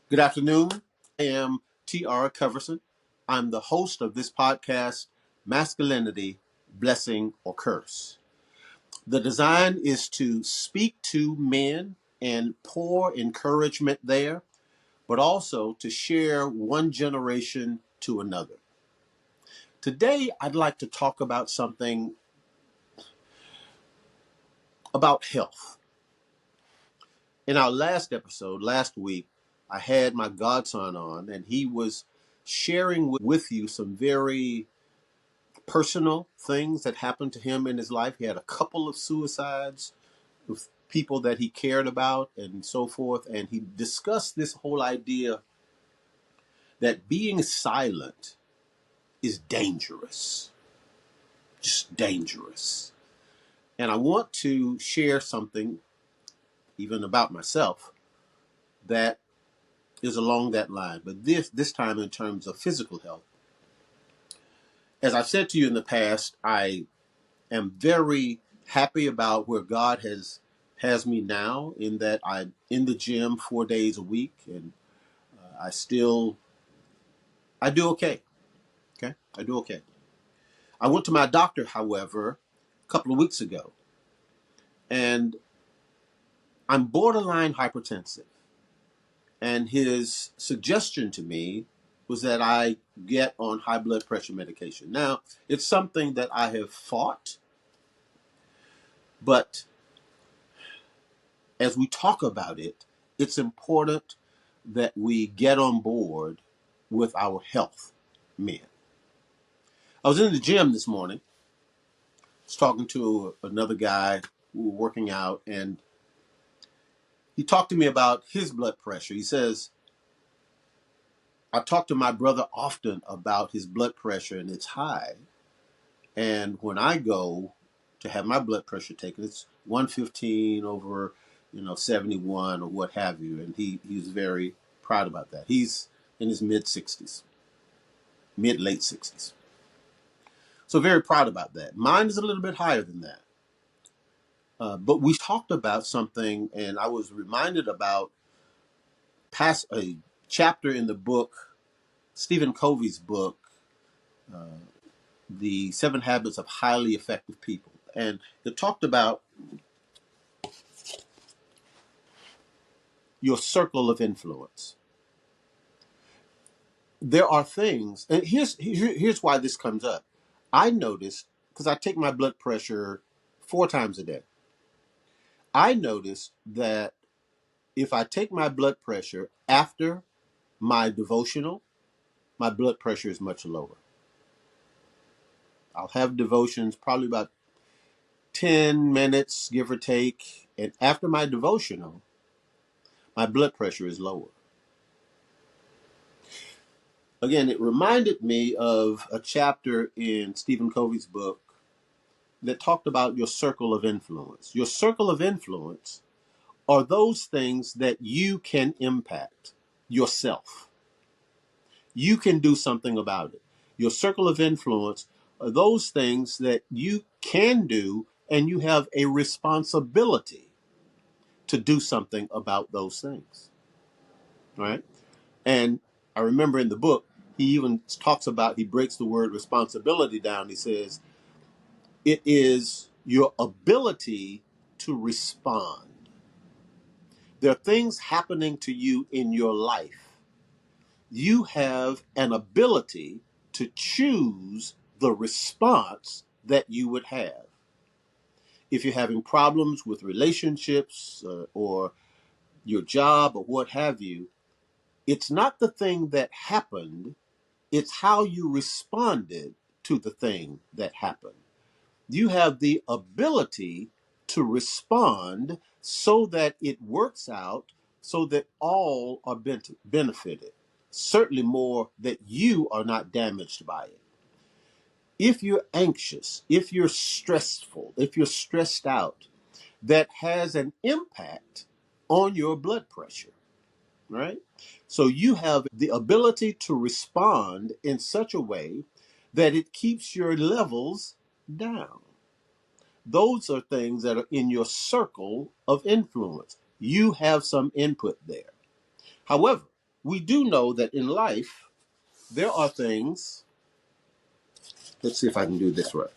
Good afternoon. I am T.R. Coverson. I'm the host of this podcast, Masculinity, Blessing, or Curse. The design is to speak to men and pour encouragement there, but also to share one generation to another. Today, I'd like to talk about something about health. In our last episode, last week, I had my godson on, and he was sharing with you some very personal things that happened to him in his life. He had a couple of suicides with people that he cared about and so forth. And he discussed this whole idea that being silent is dangerous, just dangerous. And I want to share something, even about myself, that is along that line. But this time in terms of physical health. As I've said to you in the past, I am very happy about where God has me now, in that I'm in the gym 4 days a week, and I still I do okay. Okay, I do okay. I went to my doctor, however, a couple of weeks ago, and I'm borderline hypertensive, and his suggestion to me was that I get on high blood pressure medication. Now, it's something that I have fought, but as we talk about it, it's important that we get on board with our health men. I was in the gym this morning. I was talking to another guy who was working out, and he talked to me about his blood pressure. He says, I talk to my brother often about his blood pressure, and it's high. And when I go to have my blood pressure taken, it's 115 over, 71 or what have you. And he's very proud about that. He's in his mid 60s, late 60s. So very proud about that. Mine is a little bit higher than that. But we talked about something, and I was reminded about a chapter in the book, Stephen Covey's book, The 7 Habits of Highly Effective People. And it talked about your circle of influence. There are things, and here's why this comes up. I noticed, because I take my blood pressure 4 times a day. I noticed that if I take my blood pressure after my devotional, my blood pressure is much lower. I'll have devotions probably about 10 minutes, give or take. And after my devotional, my blood pressure is lower. Again, it reminded me of a chapter in Stephen Covey's book that talked about your circle of influence. Your circle of influence are those things that you can impact yourself. You can do something about it. Your circle of influence are those things that you can do, and you have a responsibility to do something about those things. Right? And I remember in the book, he even talks about, he breaks the word responsibility down. He says, it is your ability to respond. There are things happening to you in your life. You have an ability to choose the response that you would have. If you're having problems with relationships or your job or what have you, it's not the thing that happened, it's how you responded to the thing that happened. You have the ability to respond so that it works out, so that all are benefited. Certainly more that you are not damaged by it. If you're anxious, if you're stressful, if you're stressed out, that has an impact on your blood pressure, right? So you have the ability to respond in such a way that it keeps your levels down. Those are things that are in your circle of influence. You have some input there. However, we do know that in life, there are things, let's see if I can do this right.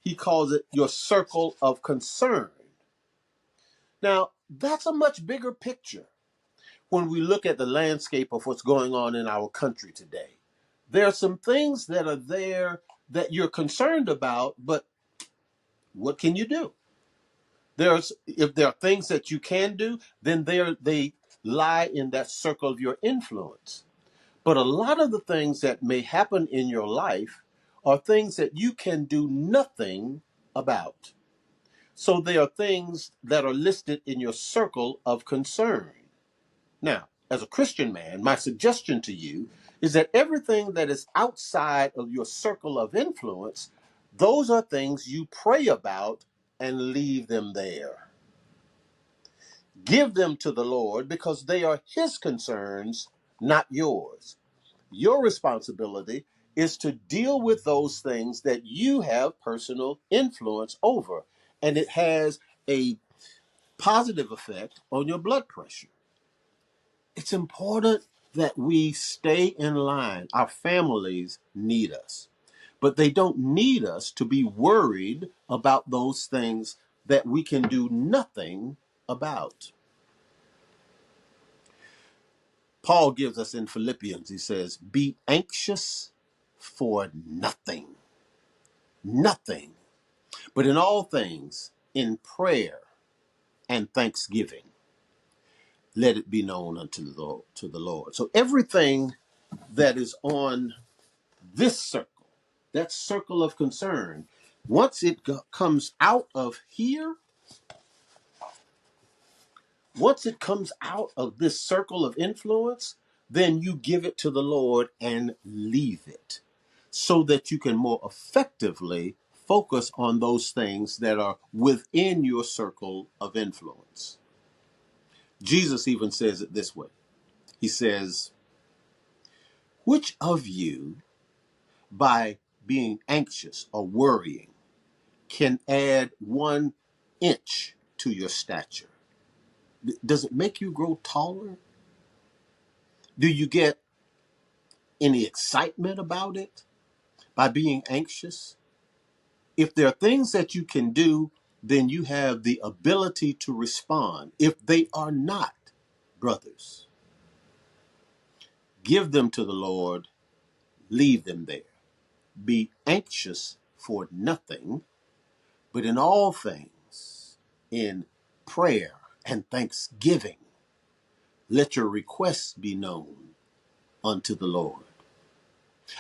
He calls it your circle of concern. Now, that's a much bigger picture when we look at the landscape of what's going on in our country today. There are some things that are there that you're concerned about, but what can you do? If there are things that you can do, then they lie in that circle of your influence. But a lot of the things that may happen in your life are things that you can do nothing about. So they are things that are listed in your circle of concern. Now, as a Christian man, my suggestion to you is that everything that is outside of your circle of influence, those are things you pray about and leave them there. Give them to the Lord because they are His concerns, not yours. Your responsibility is to deal with those things that you have personal influence over, and it has a positive effect on your blood pressure. It's important that we stay in line. Our families need us, but they don't need us to be worried about those things that we can do nothing about. Paul gives us in Philippians, he says, be anxious for nothing, nothing, but in all things, in prayer and thanksgiving, let it be known unto the Lord. So everything that is on this circle, that circle of concern, once it comes out of here, once it comes out of this circle of influence, then you give it to the Lord and leave it so that you can more effectively focus on those things that are within your circle of influence. Jesus even says it this way. He says, which of you, by being anxious or worrying, can add 1 inch to your stature? Does it make you grow taller? Do you get any excitement about it by being anxious? If there are things that you can do, then you have the ability to respond. If they are not, brothers, give them to the Lord, leave them there. Be anxious for nothing, but in all things, in prayer and thanksgiving, let your requests be known unto the Lord.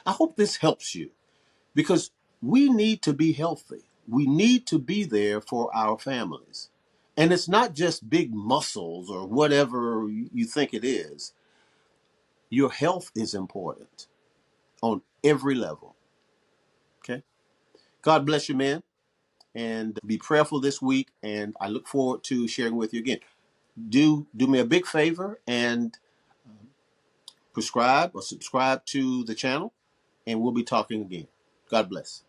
I hope this helps you because we need to be healthy. We need to be there for our families. And it's not just big muscles or whatever you think it is. Your health is important on every level. Okay? God bless you, man. And be prayerful this week. And I look forward to sharing with you again. Do me a big favor and prescribe or subscribe to the channel. And we'll be talking again. God bless.